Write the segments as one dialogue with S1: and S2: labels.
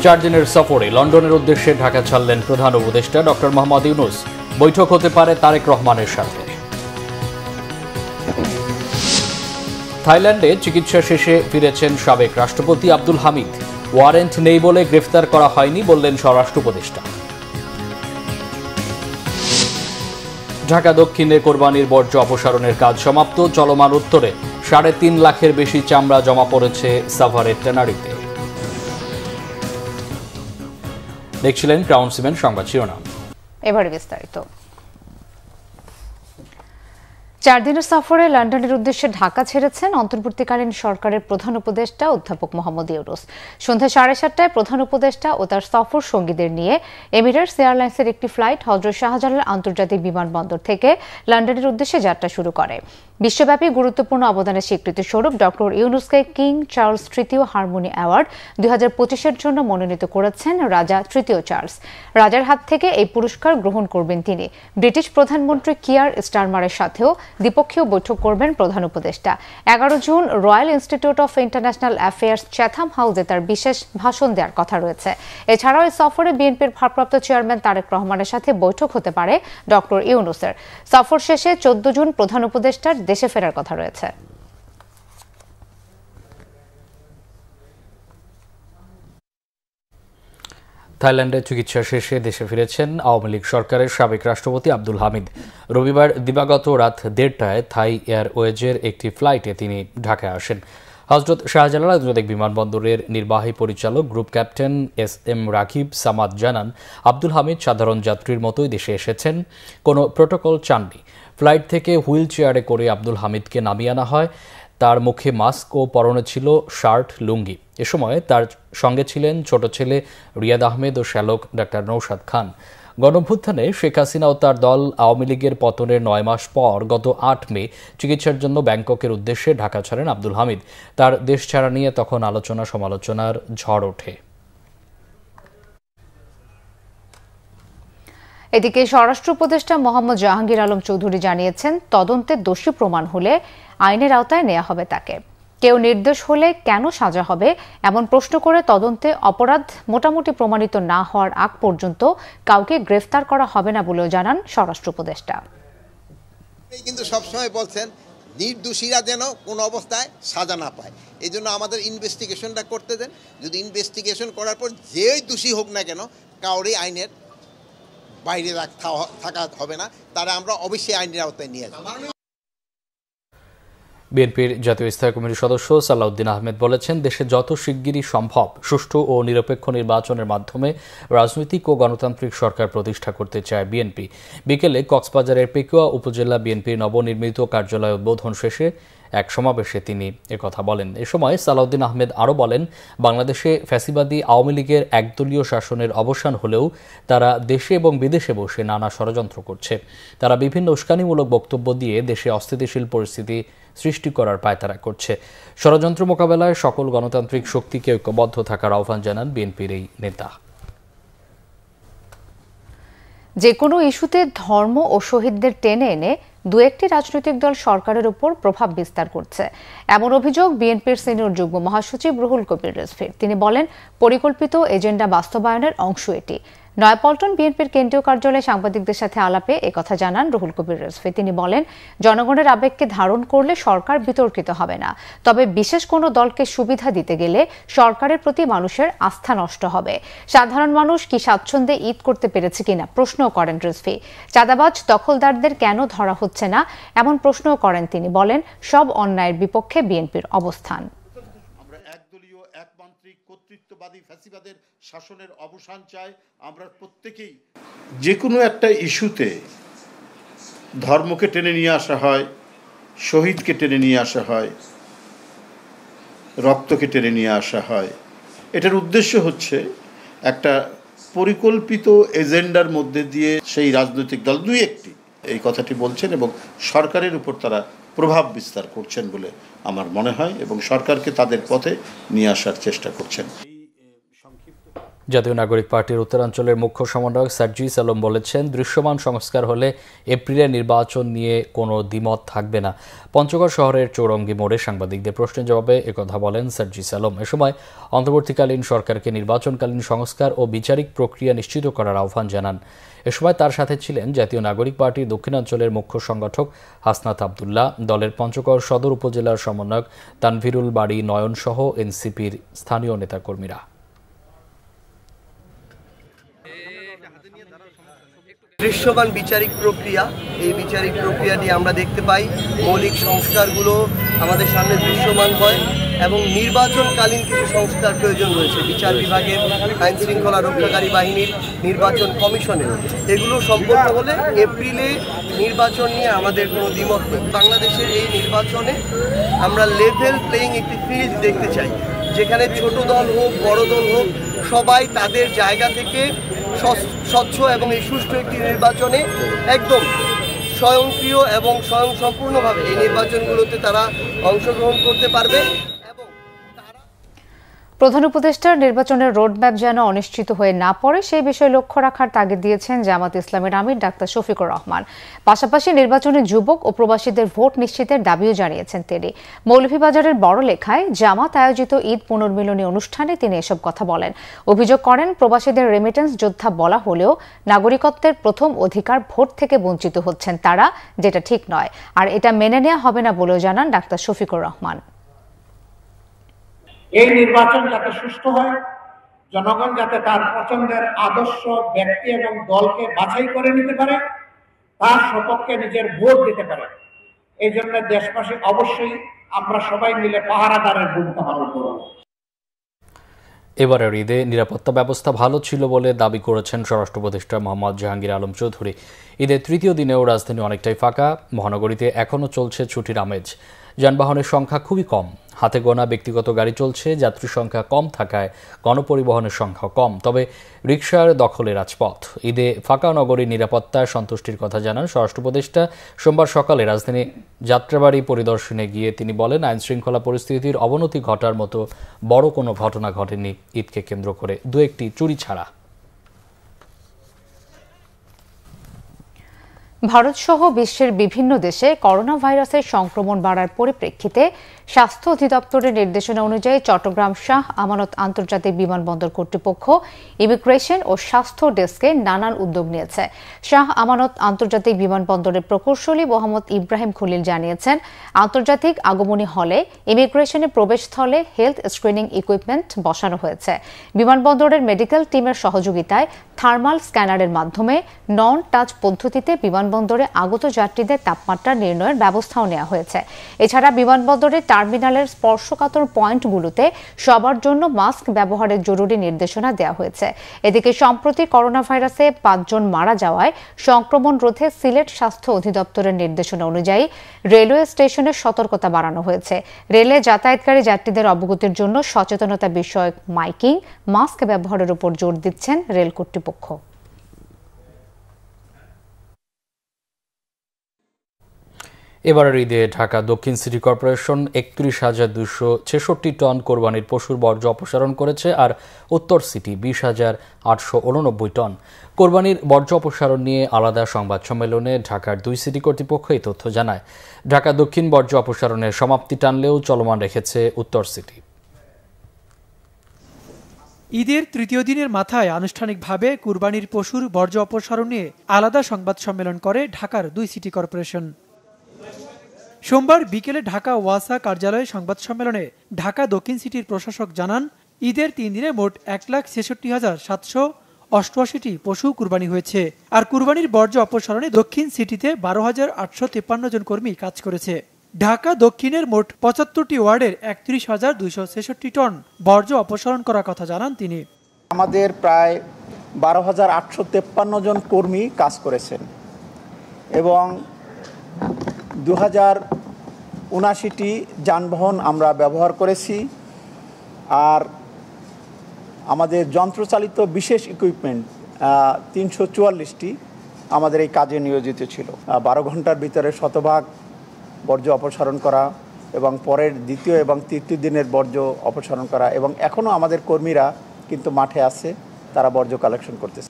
S1: 4 দিনের সফরে লন্ডনের উদ্দেশ্যে ঢাকা ছাড়লেন প্রধান উপদেষ্টা ডক্টর মোহাম্মদ ইউনূস। বৈঠক হতে পারে তারেক রহমানের সাথে। থাইল্যান্ডে চিকিৎসা শেষে ফিরেছেন সাবেক রাষ্ট্রপতি আব্দুল হামিদ। ওয়ারেন্ট নেই বলে গ্রেফতার করা হয়নি বললেন স্বরাষ্ট্র উপদেষ্টা। ঢাকা দক্ষিণে কোরবানির বর্জ্য অপসারণের কাজ সমাপ্ত। চলমান উত্তরে 3.5 লাখের বেশি চামড়া জমা পড়েছে সাভারের ট্যানারিতে। দেখছিলেন ক্রাউন সিমেন্ট সংবাদ শিরোনাম।
S2: এবারে বিস্তারিত। 4 দিনের সফরে লন্ডনের উদ্দেশ্যে ঢাকা ছেড়েছেন অন্তর্বর্তীকালীন সরকারের প্রধান উপদেষ্টা অধ্যাপক মোহাম্মদ ইউনূস। সন্ধ্যা 7:30টায় প্রধান উপদেষ্টা ও তার সফর সঙ্গীদের নিয়ে এমিরেটস এয়ারলাইন্সের একটি ফ্লাইট হযরত শাহজালাল আন্তর্জাতিক বিমানবন্দর থেকে লন্ডনের উদ্দেশ্যে যাত্রা শুরু করে। বিশ্বব্যাপী গুরুত্বপূর্ণ অবদানের স্বীকৃতি স্বরূপ ডক্টর ইউনূসকে কিং চার্লস তৃতীয় হারমোনি অ্যাওয়ার্ড 2025-এর জন্য মনোনীত করেছেন রাজা তৃতীয় চার্লস। রাজার হাত থেকে এই পুরস্কার গ্রহণ করবেন তিনি। ব্রিটিশ প্রধানমন্ত্রী কিয়ার স্টারমারের সাথেও দ্বিপক্ষীয় বৈঠক করবেন প্রধান উপদেষ্টা। 11 June royal institute of international affairs Chatham হাউসে তার বিশেষ ভাষণ দেওয়ার কথা রয়েছে। এছাড়াও এই সফরে বিএনপির ভারপ্রাপ্ত চেয়ারম্যান তারেক রহমানের সাথে বৈঠক হতে পারে ডক্টর ইউনূসের। সফর শেষে 14 জুন প্রধান উপদেষ্টার দেশে ফেরার কথা রয়েছে।
S1: থাইল্যান্ডে চিকিৎসা শেষে দেশে ফিরেছেন আওয়ামী লীগ সরকারের সাবেক রাষ্ট্রপতি আব্দুল হামিদ। রবিবার দিবাগত রাত 1:30টায় থাই এয়ারওয়েজের একটি ফ্লাইটে তিনি ঢাকায় আসেন। হযরত শাহজালাল আন্তর্জাতিক বিমানবন্দরের নির্বাহী পরিচালক group captain SM. Rakib Samad জানান, আব্দুল হামিদ সাধারণ যাত্রীর মতোই দেশে এসেছেন, কোনো প্রোটোকল চাননি। ফ্লাইট থেকে হুইল চেয়ারে করে আব্দুল হামিদকে নামিয়ে আনা হয়। তার মুখে মাস্ক ও পরনে ছিল শার্ট লুঙ্গি। এ সময় তার সঙ্গে ছিলেন ছোট ছেলে রিয়াদ আহমেদ ও শ্যালক ডাক্তার নৌশাদ খান। গণঅভ্যুত্থানে শেখ হাসিনা ও তার দল আওয়ামী লীগের পতনের 9 মাস পর গত 8 মে চিকিৎসার জন্য ব্যাংককের উদ্দেশ্যে ঢাকা ছাড়েন আব্দুল হামিদ। তার দেশ ছাড়া নিয়ে তখন আলোচনা সমালোচনার ঝড় ওঠে।
S2: এদিকে স্বরাষ্ট্র উপদেষ্টা মোহাম্মদ জাহাঙ্গীর আলম চৌধুরী জানিয়েছেন, তদন্তে দোষী প্রমাণ হলে আইনের আওতায় নেওয়া হবে তাকে। কেউ নির্দোষ হলে কেন সাজা হবে এমন প্রশ্ন করে তদন্তে অপরাধ মোটামুটি প্রমাণিত না হওয়ার আগ পর্যন্ত কাউকে গ্রেফতার করা হবে না বলেও জানান স্বরাষ্ট্র উপদেষ্টা।
S3: কিন্তু সবসময় বলছেন নির্দোষীরা যেন কোনো অবস্থায় সাজা না পায়, এই জন্য আমাদের ইনভেস্টিগেশনটা করতে দেন। যদি ইনভেস্টিগেশন করার পর যেই দোষী হোক না কেন কাউরই আইনের বাইরে থাকা হবে না, তারা আমরা অবশ্যই আইনের আওতায় নিয়ে যাব।
S1: বিএনপির জাতীয় স্থায়ী কমিটির সদস্য সালাউদ্দিন আহমেদ বলেছেন, দেশে যত শিগগিরই সম্ভব সুষ্ঠু ও নিরপেক্ষ নির্বাচনের মাধ্যমে রাজনৈতিক ও গণতান্ত্রিক সরকার প্রতিষ্ঠা করতে চায় বিএনপি। বিকেলে কক্সবাজারের পেকুয়া উপজেলা বিএনপির নবনির্মিত কার্যালয় উদ্বোধন শেষে এক সমাবেশে তিনি একথা বলেন। এ সময় সালাউদ্দিন আহমেদ আরও বলেন, বাংলাদেশে ফ্যাসিবাদী আওয়ামী লীগের একদলীয় শাসনের অবসান হলেও তারা দেশে এবং বিদেশে বসে নানা ষড়যন্ত্র করছে। তারা বিভিন্ন উস্কানিমূলক বক্তব্য দিয়ে দেশে অস্থিতিশীল পরিস্থিতি সৃষ্টি করার পায়তারা করছে। ষড়যন্ত্র মোকাবেলায় সকল গণতান্ত্রিক শক্তিকে ঐক্যবদ্ধ থাকার আহ্বান জানান বিএনপির এই নেতা।
S2: যে কোনো ইস্যুতে ধর্ম ও শহীদদের টেনে এনে দু একটি রাজনৈতিক দল সরকারের উপর প্রভাব বিস্তার করছে, এমন অভিযোগ বিএনপির সিনিয়র যুগ্ম মহাসচিব রুহুল কবির রিজভীর। তিনি বলেন, পরিকল্পিত এজেন্ডা বাস্তবায়নের অংশ এটি। নয়াপল্টন বিএনপির কেন্দ্রীয় কার্যালয়ে সাংবাদিকদের সাথে আলাপে একথা জানান রুহুল কবির রিজভী। তিনি বলেন, জনগণের আবেগকে ধারণ করলে সরকার বিতর্কিত হবে না, তবে বিশেষ কোনো দলকে সুবিধা দিতে গেলে সরকারের প্রতি মানুষের আস্থা নষ্ট হবে। সাধারণ মানুষ কি স্বাচ্ছন্দ্যে ঈদ করতে পেরেছে কিনা প্রশ্নও করেন রিজভী। চাঁদাবাজ দখলদারদের কেন ধরা হচ্ছে না এমন প্রশ্নও করেন তিনি। বলেন, সব অন্যায়ের বিপক্ষে বিএনপির অবস্থান।
S4: কর্তৃত্ববাদী ফ্যাসিবাদের শাসনের অবসান চাই। আমরা প্রত্যেকেই যে কোনো একটা ইস্যুতে ধর্মকে টেনে নিয়ে আসা হয়, শহীদকে টেনে নিয়ে আসা হয়, রক্তকে টেনে নিয়ে আসা হয়। এটার উদ্দেশ্য হচ্ছে একটা পরিকল্পিত এজেন্ডার মধ্যে দিয়ে সেই রাজনৈতিক দল দুই একটি এই কথাটি বলছেন এবং সরকারের উপর তারা প্রভাব বিস্তার করছেন বলে আমার মনে হয় এবং সরকারকে তাদের পথে নিয়ে আসার চেষ্টা করছেন।
S1: জাতীয় নাগরিক পার্টির উত্তরাঞ্চলের মুখ্য সমন্বয়ক সার্জিস আলম বলেছেন, দৃশ্যমান সংস্কার হলে এপ্রিলে নির্বাচন নিয়ে কোনো দ্বিমত থাকবে না। পঞ্চগড় শহরের চৌরঙ্গি মোড়ে সাংবাদিকদের প্রশ্নের জবাবে একথা বলেন সার্জিস আলম। এ সময় অন্তর্বর্তীকালীন সরকারকে নির্বাচনকালীন সংস্কার ও বিচারিক প্রক্রিয়া নিশ্চিত করার আহ্বান জানান। এ সময় তার সাথে ছিলেন জাতীয় নাগরিক পার্টির দক্ষিণাঞ্চলের মুখ্য সংগঠক হাসনাত আবদুল্লাহ, দলের পঞ্চগড় সদর উপজেলার সমন্বয়ক তানভীরুল বাড়ি নয়ন সহ এনসিপির স্থানীয় নেতাকর্মীরা।
S5: দৃশ্যমান বিচারিক প্রক্রিয়া, এই বিচারিক প্রক্রিয়াটি আমরা দেখতে পাই মৌলিক সংস্কারগুলো আমাদের সামনে দৃশ্যমান হয় এবং নির্বাচনকালীন কিছু সংস্কার প্রয়োজন রয়েছে বিচার বিভাগের, আইন শৃঙ্খলা রক্ষাকারী বাহিনীর, নির্বাচন কমিশনের। এগুলো সম্পন্ন হলে এপ্রিলে নির্বাচন নিয়ে আমাদের কোনো দ্বিমত নেই। বাংলাদেশের এই নির্বাচনে আমরা লেভেল প্লেয়িং একটি ফিল্ড দেখতে চাই, যেখানে ছোট দল হোক বড় দল হোক সবাই তাদের জায়গা থেকে স্বচ্ছ এবং এই সুষ্ঠু একটি নির্বাচনে একদম স্বয়ংক্রিয় এবং স্বয়ংসম্পূর্ণভাবে এই নির্বাচনগুলোতে তারা অংশগ্রহণ করতে পারবে।
S2: প্রধান উপদেষ্টার নির্বাচনের রোডম্যাপ যেন অনিশ্চিত হয়ে না পড়ে সেই বিষয়ে লক্ষ্য রাখার তাগিদ দিয়েছেন জামাত ইসলামের আমির ডাক্তার শফিকুর রহমান। পাশাপাশি নির্বাচনে যুবক ও প্রবাসীদের ভোট নিশ্চিতের দাবিও জানিয়েছেন তিনি। মৌলভীবাজারের বড়লেখায় জামাত আয়োজিত ঈদ পুনর্মিলনী অনুষ্ঠানে তিনি এসব কথা বলেন। অভিযোগ করেন, প্রবাসীদের রেমিটেন্স যোদ্ধা বলা হলেও নাগরিকত্বের প্রথম অধিকার ভোট থেকে বঞ্চিত হচ্ছেন তারা, যেটা ঠিক নয়, আর এটা মেনে নেওয়া হবে না বলেও জানান ডাক্তার শফিকুর রহমান।
S6: এই নির্বাচন যাতে সুষ্ঠু হয়, জনগণ যাতে তার পছন্দের আদর্শ ব্যক্তি এবং দলকে বাছাই করে নিতে পারে, তার সপক্ষে নিজের ভোট দিতে পারে, এই জন্য দেশবাসী অবশ্যই আমরা সবাই মিলে পাহারাদারের ভূমিকা পালন করব।
S1: এবারের ঈদে নিরাপত্তা ব্যবস্থা ভালো ছিল বলে দাবি করেছেন স্বরাষ্ট্র উপদেষ্টা মোহাম্মদ জাহাঙ্গীর আলম চৌধুরী। ঈদের তৃতীয় দিনেও রাজধানী অনেকটাই ফাঁকা, মহানগরীতে এখনও চলছে ছুটির আমেজ। যানবাহনের সংখ্যা খুবই কম, হাতে গোনা ব্যক্তিগত গাড়ি চলছে, যাত্রী সংখ্যা কম থাকায় গণপরিবহনের সংখ্যা কম, তবে রিকশার দখলে রাজপথ। ঈদে ফাঁকা নগরীর নিরাপত্তায় সন্তুষ্টির কথা জানান স্বরাষ্ট্র উপদেষ্টা। সোমবার সকালে রাজধানী যাত্রাবাড়ি পরিদর্শনে গিয়ে তিনি বলেন, আইন শৃঙ্খলা পরিস্থিতির অবনতি ঘটার মতো বড় কোনো ঘটনা ঘটেনি ঈদকে কেন্দ্র করে, দু একটি চুরি ছাড়া।
S2: ভারতসহ বিশ্বের বিভিন্ন দেশে করোনা ভাইরাসের সংক্রমণ বাড়ার পরিপ্রেক্ষিতে স্বাস্থ্য অধিদপ্তরের নির্দেশনা অনুযায়ী চট্টগ্রাম শাহ আমানত আন্তর্জাতিক বিমানবন্দর কর্তৃপক্ষ ইমিগ্রেশন ও স্বাস্থ্য ডেস্কে নানান উদ্যোগ নিয়েছে। শাহ আমানত আন্তর্জাতিক বিমানবন্দরের প্রকৌশলী মোহাম্মদ ইব্রাহিম খলিল জানিয়েছেন, আন্তর্জাতিক আগমনী হলে ইমিগ্রেশনের প্রবেশস্থলে হেলথ স্ক্রিনিং ইকুইপমেন্ট বসানো হয়েছে। বিমানবন্দরের মেডিকেল টিমের সহযোগিতায় থার্মাল স্ক্যানারের মাধ্যমে নন টাচ পদ্ধতিতে বিমানবন্দরে আগত যাত্রীদের তাপমাত্রা নির্ণয়ের ব্যবস্থাও নেওয়া হয়েছে। এছাড়া বিমানবন্দরের টার্মিনালের স্পর্শকাতর পয়েন্টগুলোতে সবার জন্য মাস্ক ব্যবহারের জরুরি নির্দেশনা দেওয়া হয়েছে। এদিকে সম্প্রতি করোনা ভাইরাসে 5 জন মারা যাওয়ায় সংক্রমণ রোধে সিলেট স্বাস্থ্য অধিদপ্তরের নির্দেশনা অনুযায়ী রেলওয়ে স্টেশনের সতর্কতা বাড়ানো হয়েছে। রেলে যাতায়াতকারী যাত্রীদের অবগতির জন্য সচেতনতা বিষয়ক মাইকিং, মাস্ক ব্যবহারের উপর জোর দিচ্ছেন রেল কর্তৃপক্ষ।
S1: এবারের ঈদে ঢাকা দক্ষিণ সিটি কর্পোরেশন ৩১,২৬৬ টন কোরবানির পশুর বর্জ্য অপসারণ করেছে, আর উত্তর সিটি ২০,৮৮৯ টন। কোরবানির বর্জ্য অপসারণ নিয়ে আলাদা সংবাদ সম্মেলনে ঢাকার 2 সিটি কর্তৃপক্ষ এই তথ্য জানায়। ঢাকা দক্ষিণ বর্জ্য অপসারণের সমাপ্তি টানলেও চলমান রেখেছে উত্তর সিটি।
S7: ঈদের তৃতীয় দিনের মাথায় আনুষ্ঠানিকভাবে কুরবানির পশুর বর্জ্য অপসারণ নিয়ে আলাদা সংবাদ সম্মেলন করে ঢাকার 2 সিটি কর্পোরেশন। সোমবার বিকেলে ঢাকা ওয়াসা কার্যালয়ে সংবাদ সম্মেলনে ঢাকা দক্ষিণ সিটির প্রশাসক জানান, ঈদের 3 দিনে মোট 1,66,788টি পশু কুরবানি হয়েছে, আর কুরবানির বর্জ্য অপসারণে দক্ষিণ সিটিতে 12,853 জন কর্মী কাজ করেছে। ঢাকা দক্ষিণের মোট 75টি ওয়ার্ডের 31,266 টন বর্জ্য অপসারণ করার কথা জানান তিনি।
S8: আমাদের প্রায় 12,853 জন কর্মী কাজ করেছেন এবং 2079টি যানবাহন আমরা ব্যবহার করেছি, আর আমাদের যন্ত্রচালিত বিশেষ ইকুইপমেন্ট 344টি আমাদের এই কাজে নিয়োজিত ছিল। 12 ঘন্টার ভিতরে শতভাগ বর্জ্য অপসারণ করা এবং পরের দ্বিতীয় এবং তৃতীয় দিনের বর্জ্য অপসারণ করা, এবং এখনও আমাদের কর্মীরা কিন্তু মাঠে আছে তারা বর্জ্য কালেকশন করতেছে।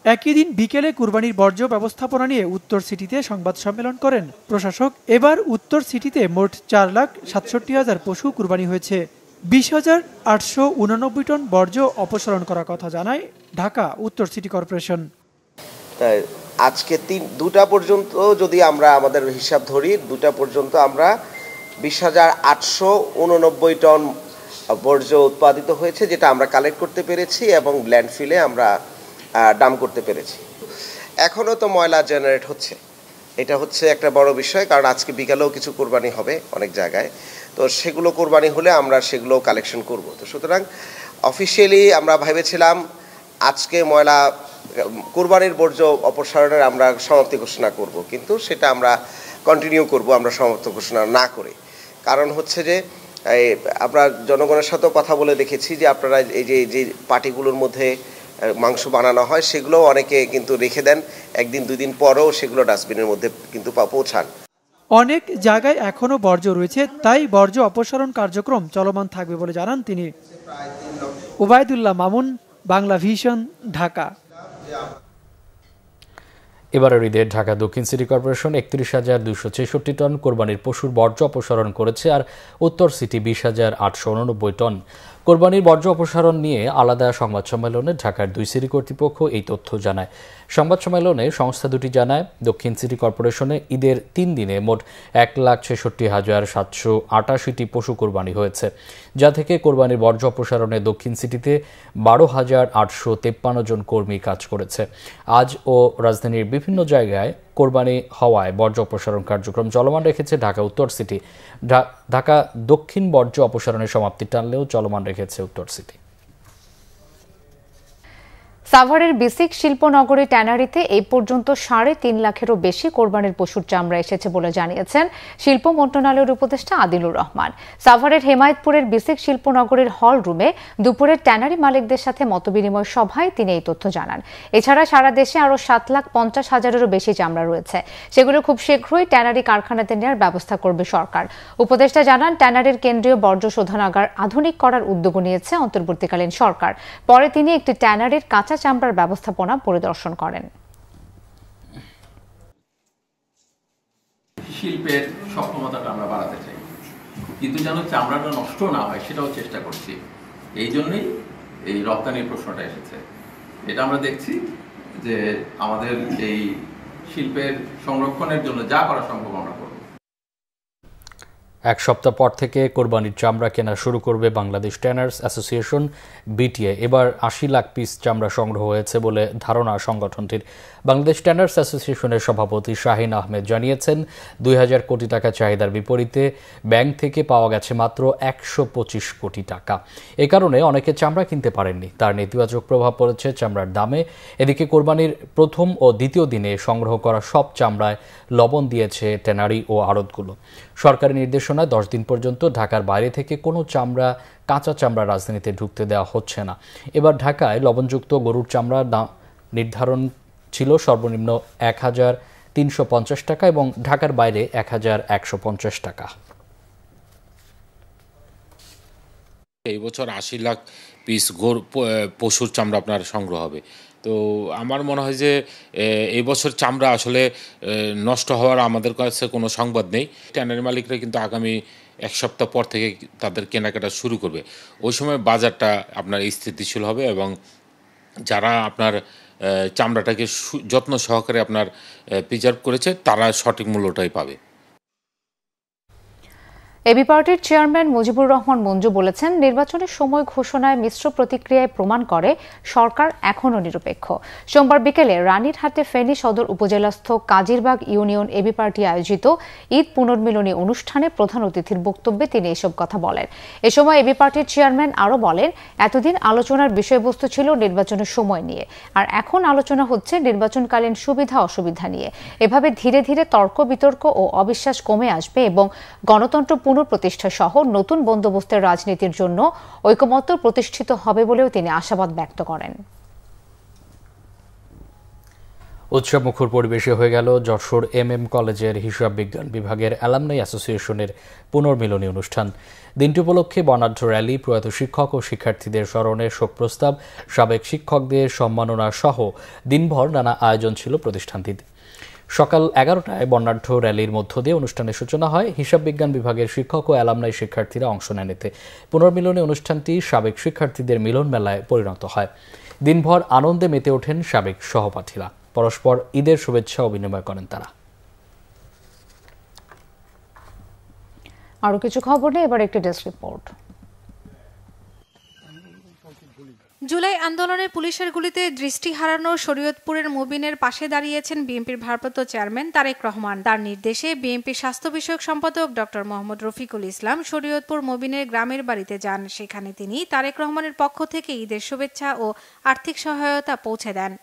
S7: একই দিন বিকেলে কুরবানির বর্জ্য ব্যবস্থাপনা নিয়ে উত্তর সিটিতে সংবাদ সম্মেলন করেন প্রশাসক। এবার উত্তর সিটিতে মোট 4,67,000 পশু কুরবানি হয়েছে। 20,889 টন বর্জ্য অপসারণ করার কথা জানায় ঢাকা উত্তর সিটি কর্পোরেশন।
S9: আজকে 2টা পর্যন্ত যদি আমরা আমাদের হিসাব ধরি, 2টা পর্যন্ত আমরা 20,889 টন বর্জ্য উৎপাদিত হয়েছে, যেটা আমরা কালেক্ট করতে পেরেছি এবং ল্যান্ডফিলে আমরা ডাম্প করতে পেরেছি। এখনও তো ময়লা জেনারেট হচ্ছে, এটা হচ্ছে একটা বড় বিষয়, কারণ আজকে বিকালেও কিছু কোরবানি হবে অনেক জায়গায়। তো সেগুলো কোরবানি হলে আমরা সেগুলো কালেকশন করব। তো সুতরাং অফিসিয়ালি আমরা ভেবেছিলাম আজকে ময়লা কোরবানির বর্জ্য অপসারণের আমরা সমাপ্তি ঘোষণা করব, কিন্তু সেটা আমরা কন্টিনিউ করব আমরা সমাপ্তি ঘোষণা না করে। কারণ হচ্ছে যে আমরা জনগণের সাথেও কথা বলে দেখেছি যে আপনারা এই যে পার্টিগুলোর মধ্যে মাংস বানানো হয় সেগুলো অনেকে কিন্তু রেখে দেন, 1-2 দিন পরেও সেগুলো ডাস্টবিনের মধ্যে কিন্তু পৌঁছান।
S7: অনেক জায়গায় এখনো বর্জ্য রয়েছে, তাই বর্জ্য অপসারণ কার্যক্রম চলমান থাকবে বলে জানান তিনি। ওবায়দুল্লাহ মামুন, বাংলা ভিশন, ঢাকা।
S1: এবারের ঈদে ঢাকা দক্ষিণ সিটি কর্পোরেশন 31,266 টন কোরবানির পশুর বর্জ্য অপসারণ করেছে, আর উত্তর সিটি 20,889 টন। কোরবানির বর্জ্য অপসারণ নিয়ে আলাদা সংবাদ সম্মেলনে ঢাকার 2 সিটি কর্তৃপক্ষ এই তথ্য জানায়। সংবাদ সম্মেলনে সংস্থা দুটি জানায়, দক্ষিণ সিটি কর্পোরেশনে ঈদের 3 দিনে মোট 1,66,788টি পশু কোরবানি হয়েছে, যা থেকে কোরবানির বর্জ্য অপসারণে দক্ষিণ সিটিতে 12,853 জন কর্মী কাজ করেছে। আজ ও রাজধানীর বিভিন্ন জায়গায় কোরবানি হওয়ায় বর্জ্য অপসারণ কার্যক্রম চলমান রেখেছে ঢাকা উত্তর সিটি। ঢাকা দক্ষিণ বর্জ্য অপসারণের সমাপ্তি টানলেও চলমান রেখেছে উত্তর সিটি।
S2: সাভারের বিসিক শিল্পনগরী ট্যানারিতে এই পর্যন্ত 3.5 লাখেরও বেশি কোরবানির পশুর চামড়া এসেছে বলে জানিয়েছেন শিল্প মন্ত্রণালয়ের উপদেষ্টা আদিলুর রহমান। সাভারের হেমায়েতপুরের বিসিক শিল্পনগরীর হল রুমে দুপুরে ট্যানারি মালিকদের সাথে মতবিনিময় সভায় তিনি এই তথ্য জানান। এছাড়া সারা দেশে আরও 7,50,000-এরও বেশি চামড়া রয়েছে, সেগুলো খুব শীঘ্রই ট্যানারি কারখানাতে নেওয়ার ব্যবস্থা করবে সরকার। উপদেষ্টা জানান, ট্যানারির কেন্দ্রীয় বর্জ্য শোধনাগার আধুনিক করার উদ্যোগ নিয়েছে অন্তর্বর্তীকালীন সরকার। পরে তিনি একটি ট্যানারির কাঁচা চামড়ার ব্যবস্থাপনা পরিদর্শন করেন।
S10: শিল্পের সক্ষমতাটা আমরা বাড়াতে চাই, কিন্তু যেন চামড়াটা নষ্ট না হয় সেটাও চেষ্টা করছি। এই জন্যই এই রপ্তানির প্রশ্নটা এসেছে। এটা আমরা দেখছি যে আমাদের এই শিল্পের সংরক্ষণের জন্য যা করা সম্ভব আমরা করব।
S1: এক সপ্তাহ পর থেকে কোরবানির চামড়া কেনা শুরু করবে বাংলাদেশ ট্যানার্স অ্যাসোসিয়েশন বিটিএ। এবার 80 লাখ পিস চামড়া সংগ্রহ হয়েছে বলে ধারণা সংগঠনটির। বাংলাদেশ ট্যানার্স অ্যাসোসিয়েশনের সভাপতি শাহিন আহমেদ জানিয়েছেন, 2,000 কোটি টাকা চাহিদার বিপরীতে ব্যাংক থেকে পাওয়া গেছে মাত্র 125 কোটি টাকা। এ কারণে অনেকে চামড়া কিনতে পারেননি, তার নেতিবাচক প্রভাব পড়েছে চামড়ার দামে। এদিকে কোরবানির প্রথম ও দ্বিতীয় দিনে সংগ্রহ করা সব চামড়ায় লবণ দিয়েছে ট্যানারি ও আড়তগুলো। সরকারি নির্দেশনায় 10 দিন পর্যন্ত ঢাকার বাইরে থেকে কোনো কাঁচা চামড়া রাজধানীতে ঢুকতে দেওয়া হচ্ছে না। এবার ঢাকায় লবণযুক্ত গরুর চামড়ার দাম নির্ধারণ ছিল সর্বনিম্ন 1,350 টাকা এবং ঢাকার বাইরে 1,150 টাকা।
S11: এই বছর 80 লাখ পিস পশুর চামড়া আপনার সংগ্রহ হবে। তো আমার মনে হয় যে এই বছর চামড়া আসলে নষ্ট হওয়ার আমাদের কাছে কোনো সংবাদ নেই। ট্যানারি মালিকরা কিন্তু আগামী 1 সপ্তাহ পর থেকে তাদের কেনাকাটা শুরু করবে। ওই সময় বাজারটা আপনার স্থিতিশীল হবে এবং যারা আপনার চামড়াটাকে যত্ন সহকারে আপনার প্রিজার্ভ করেছে তারা সঠিক মূল্যটাই পাবে।
S2: এবি পার্টির চেয়ারম্যান মুজিবুর রহমান মঞ্জু বলেছেন, নির্বাচনের সময় ঘোষণায় মিশ্র প্রতিক্রিয়ায় প্রমাণ করে সরকার এখনও নিরপেক্ষ। সোমবার বিকেলে রানীরহাটে ফেনী সদর উপজেলাস্থ কাজিরবাগ ইউনিয়ন এবি পার্টি আয়োজিত ঈদ পুনর্মিলনী অনুষ্ঠানে প্রধান অতিথির বক্তব্যে তিনি এসব কথা বলেন। এ সময় এবি পার্টির চেয়ারম্যান আরও বলেন, এতদিন আলোচনার বিষয়বস্তু ছিল নির্বাচনের সময় নিয়ে, আর এখন আলোচনা হচ্ছে নির্বাচনকালীন সুবিধা অসুবিধা নিয়ে। এভাবে ধীরে ধীরে তর্ক বিতর্ক ও অবিশ্বাস কমে আসবে এবং গণতন্ত্র পুনঃপ্রতিষ্ঠা সহ নতুন বন্দোবস্তের রাজনীতির জন্য ঐকমত্য প্রতিষ্ঠিত হবে বলেও তিনি আশাবাদ ব্যক্ত করেন।
S1: উৎসব মুখর পরিবেশে হয়ে গেল যশোর MM কলেজের হিসাব বিজ্ঞান বিভাগের অ্যালামনাই অ্যাসোসিয়েশনের পুনর্মিলনী অনুষ্ঠান। দিনটি উপলক্ষে বর্ণাঢ্য র্যালি, প্রয়াত শিক্ষক ও শিক্ষার্থীদের স্মরণে শোক প্রস্তাব, সাবেক শিক্ষকদের সম্মাননা সহ দিনভর নানা আয়োজন ছিল প্রতিষ্ঠানটিতে। সকাল 11টায় বর্ণাঢ্য র্যালির মধ্য দিয়ে অনুষ্ঠানের সূচনা হয়। হিসাব বিজ্ঞান বিভাগের শিক্ষক ও অ্যালামনাই শিক্ষার্থীরা অংশ নেন এতে। পুনর্মিলনী অনুষ্ঠানটি সাবেক শিক্ষার্থীদের মিলন মেলায় পরিণত হয়। দিনভর আনন্দে মেতে ওঠেন সাবেক সহপাঠীরা। পরস্পর ঈদের শুভেচ্ছা ও বিনিময় করেন তারা।
S2: আরো কিছু খবর নিয়ে এবার একটি ডেস্ক রিপোর্ট।
S12: জুলাই আন্দোলনে পুলিশের গুলিতে দৃষ্টি হারানো শরীয়তপুরের মুবিনের পাশে দাঁড়িয়েছেন বিএনপির ভারপ্রাপ্ত চেয়ারম্যান তারেক রহমান। তার নির্দেশে বিএনপি স্বাস্থ্য বিষয়ক সম্পাদক ডক্টর মোহাম্মদ রফিকুল ইসলাম শরীয়তপুর মুবিনের গ্রামের বাড়িতে যান। সেখানে তিনি তারেক রহমানের পক্ষ থেকে ঈদের শুভেচ্ছা ও আর্থিক সহায়তা পৌঁছে দেন।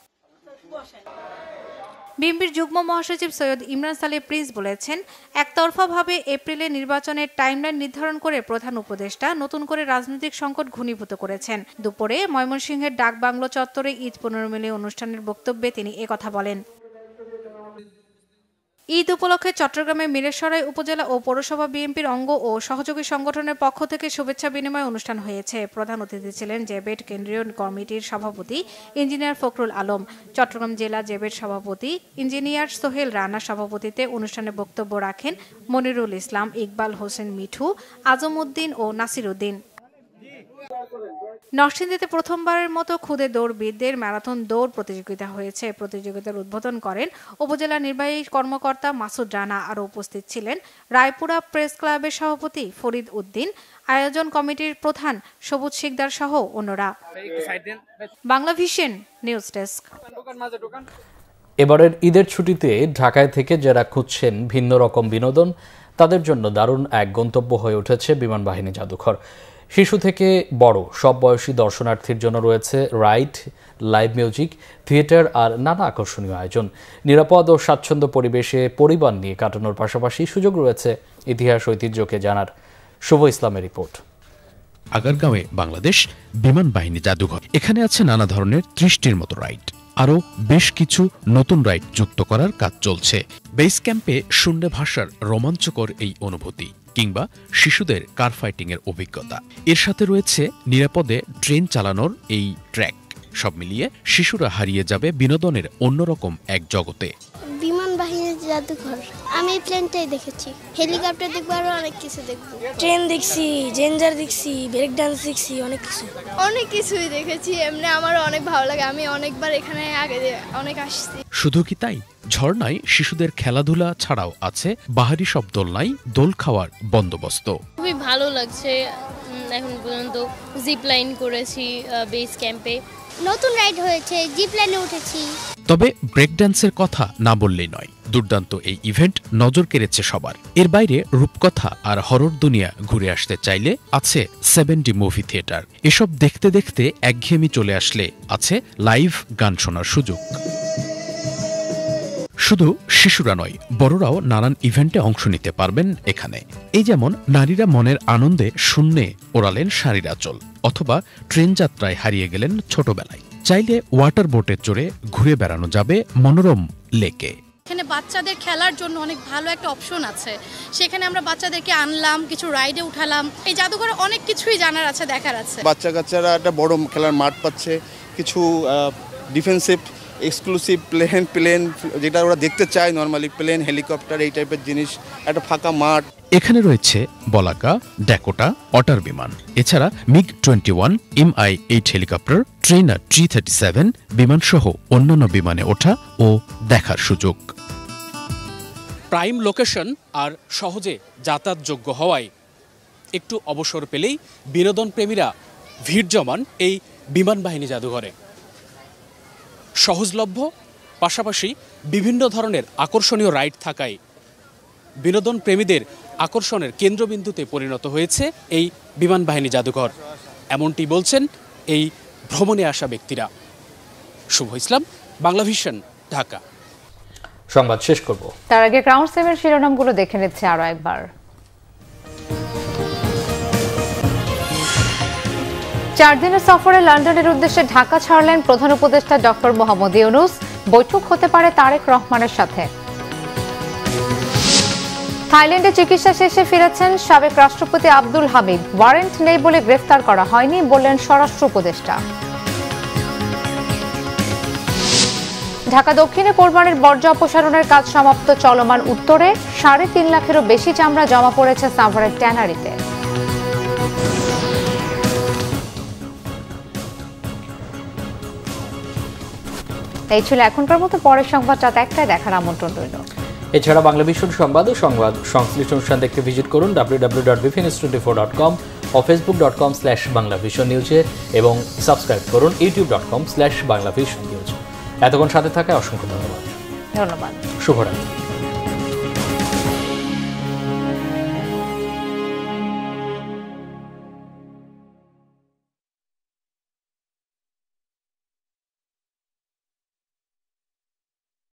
S12: বিএনপির যুগ্ম মহাসচিব সৈয়দ ইমরান সালেহ প্রিন্স বলেছেন, একতরফাভাবে এপ্রিলে নির্বাচনের টাইমলাইন নির্ধারণ করে প্রধান উপদেষ্টা নতুন করে রাজনৈতিক সংকট ঘনীভূত করেছেন। দুপুরে ময়মনসিংহের ডাকবাংলো চত্বরে ঈদ পুনর্মিলনী অনুষ্ঠানের বক্তব্যে তিনি একথা বলেন। ঈদ উপলক্ষে চট্টগ্রামের মিরেশ্বরাই উপজেলা ও পৌরসভা বিএনপির অঙ্গ ও সহযোগী সংগঠনের পক্ষ থেকে শুভেচ্ছা বিনিময় অনুষ্ঠান হয়েছে। প্রধান অতিথি ছিলেন জেবেট কেন্দ্রীয় কমিটির সভাপতি ইঞ্জিনিয়ার ফখরুল আলম। চট্টগ্রাম জেলা জেবেট সভাপতি ইঞ্জিনিয়ার সোহেল রানা সভাপতিতে অনুষ্ঠানে বক্তব্য রাখেন মনিরুল ইসলাম, ইকবাল হোসেন মিঠু, আজম উদ্দিন ও নাসির উদ্দিন। নরসিংদীতে প্রথমবারের মতো খুদে দৌড়বিদদের ম্যারাথন দৌড় প্রতিযোগিতা হয়েছে। প্রতিযোগিতার উদ্বোধন করেন উপজেলা নির্বাহী কর্মকর্তা মাসুদ রানা। আরও উপস্থিত ছিলেন রায়পুরা প্রেস ক্লাবের সভাপতি ফরিদ উদ্দিন, আয়োজন কমিটির প্রধান সবুজ শিকদার সহ অন্যরা। Bangla vision news desk.
S1: এবারের ঈদের ছুটিতে ঢাকায় থেকে যারা খুঁজছেন ভিন্ন রকম বিনোদন, তাদের জন্য দারুণ এক গন্তব্য হয়ে উঠেছে বিমান বাহিনী জাদুঘর। শিশু থেকে বড় সব বয়সী দর্শনার্থীর জন্য রয়েছে রাইড, লাইভ মিউজিক, থিয়েটার আর নানা আকর্ষণীয় আয়োজন। নিরাপদ ও স্বাচ্ছন্দ্য পরিবেশে পরিবার নিয়ে কাটানোর পাশাপাশি সুযোগ রয়েছে ইতিহাস ঐতিহ্যকে জানার। শুভ ইসলামের রিপোর্ট।
S13: আগারগাঁওয়ে বাংলাদেশ বিমান বাহিনী জাদুঘর। এখানে আছে নানা ধরনের ৩০টির মতো রাইড। আরও বেশ কিছু নতুন রাইড যুক্ত করার কাজ চলছে। বেস ক্যাম্পে শূন্যে ভাষার রোমাঞ্চকর এই অনুভূতি, কিংবা শিশুদের কার ফাইটিং এর অভিজ্ঞতা। এর সাথে রয়েছে নিরাপদে ট্রেন চালানোর এই ট্র্যাক। সব মিলিয়ে শিশুরা হারিয়ে যাবে বিনোদনের অন্যরকম এক জগতে।
S14: বিমান বাহিনীর জাদুঘর, আমি প্লেনটাই দেখেছি, হেলিকপ্টার দেখবো, আরো অনেক কিছু দেখবো। ট্রেন দেখছি, জেঞ্জার দেখছি, ব্রেক ডান্স দেখছি, অনেক কিছুই দেখেছি। এমনি আমারও অনেক ভালো লাগে, আমি অনেকবার এখানে আগে অনেক আসছি।
S13: শুধু কি তাই, ঝর্ণায় শিশুদের খেলাধুলা ছাড়াও আছে বাহারি সব দোলনায় দোল খাওয়ার বন্দোবস্ত।
S14: খুবই ভালো লাগছে। এখন পর্যন্ত জিপ লাইন করেছি বেস ক্যাম্পে, নতুন রাইড হয়েছে, জিপ লাইনে উঠেছি।
S13: তবে ব্রেক ড্যান্সের কথা না বললেই নয়। দুর্দান্ত এই ইভেন্ট নজর কেড়েছে সবার। এর বাইরে রূপকথা আর হরর দুনিয়া ঘুরে আসতে চাইলে আছে 7D মুভি থিয়েটার। এসব দেখতে দেখতে একঘেয়েমি চলে আসলে আছে লাইভ গান শোনার সুযোগ। শুধু শিশুরা নয়, বড়রাও নানান ইভেন্টে অংশ নিতে পারবেন এখানে। এই যেমন নারীরা মনের আনন্দে শূন্যে ওড়ালেন শাড়ির আঁচল, অথবা ট্রেন যাত্রায় হারিয়ে গেলেন ছোটবেলায়। চাইলে ওয়াটার বোটে চড়ে ঘুরে বেড়ানো যাবে মনোরম লেকে।
S15: এখানে বাচ্চাদের খেলার জন্য অনেক ভালো একটা অপশন আছে। সেখানে আমরা বাচ্চাদেরকে আনলাম, কিছু রাইডে উঠালাম। এই জাদুঘরে অনেক কিছুই জানার আছে, দেখার আছে।
S16: বাচ্চা কাচ্চারা একটা বড় খেলার মাঠ পাচ্ছে, কিছু ডিফেন্সিভ এক্সক্লুসিভ প্লেন যেটা ওরা দেখতে চায়, নর্মালি প্লেন, হেলিকপ্টার, এই টাইপের জিনিস, একটা ফাঁকা মাঠ।
S13: এখানে রয়েছে বলাকা, ড্যাকোটা, অটার বিমান, এছাড়া MiG-21, Mi-8 helicopter, trainer T-37 বিমান সহ অন্যান্য বিমানে ওঠা ও দেখার সুযোগ।
S17: প্রাইম লোকেশন আর সহজে যাতায়াতযোগ্য হওয়ায় একটু অবসর পেলেই বিনোদন প্রেমীরা ভিড় জমান এই বিমান বাহিনী জাদুঘরে। সহজলভ্য, পাশাপাশি বিভিন্ন ধরনের আকর্ষণীয় রাইড থাকায় বিনোদন প্রেমীদের আকর্ষণের কেন্দ্রবিন্দুতে পরিণত হয়েছে এই বিমান বাহিনী জাদুঘর। এমনটি বলছেন এই ভ্রমণে আসা ব্যক্তিরা। শুভ ইসলাম, বাংলা ভিশন, ঢাকা।
S1: সংবাদ শেষ করব,
S2: তার আগে গ্রাউন্ড সেভের শিরোনামগুলো দেখে নিচ্ছে আরো একবার। 4 দিনের সফরে লন্ডনের উদ্দেশ্যে ঢাকা ছাড়লেন প্রধান উপদেষ্টা ডক্টর মোহাম্মদ ইউনূস। বৈঠক হতে পারে তারেক রহমানের সাথে। থাইল্যান্ডে চিকিৎসা শেষে ফিরেছেন সাবেক রাষ্ট্রপতি আব্দুল হামিদ। ওয়ারেন্ট নেই বলে গ্রেফতার করা হয়নি বললেন স্বরাষ্ট্র উপদেষ্টা। ঢাকা দক্ষিণে কোরবানির বর্জ্য অপসারণের কাজ সমাপ্ত, চলমান। উত্তরে 3.5 লাখেরও বেশি চামড়া জমা পড়েছে সাভারের ট্যানারিতে। এই ছিল এখনকার মতো। পরের সংবাদ রাত 1টায় দেখার আমন্ত্রণ রইল।
S1: এছাড়া বাংলা ভিশন সংবাদ ও সংবাদ সংশ্লিষ্ট অনুষ্ঠান দেখতে ভিজিট করুন www.bfnews24.com ও facebook.com/banglavisionnews এবং সাবস্ক্রাইব করুন youtube.com/banglavisionnews। এতক্ষণ সাথে থাকায় অসংখ্য ধন্যবাদ।
S2: ধন্যবাদ।
S1: শুভরাত্রি।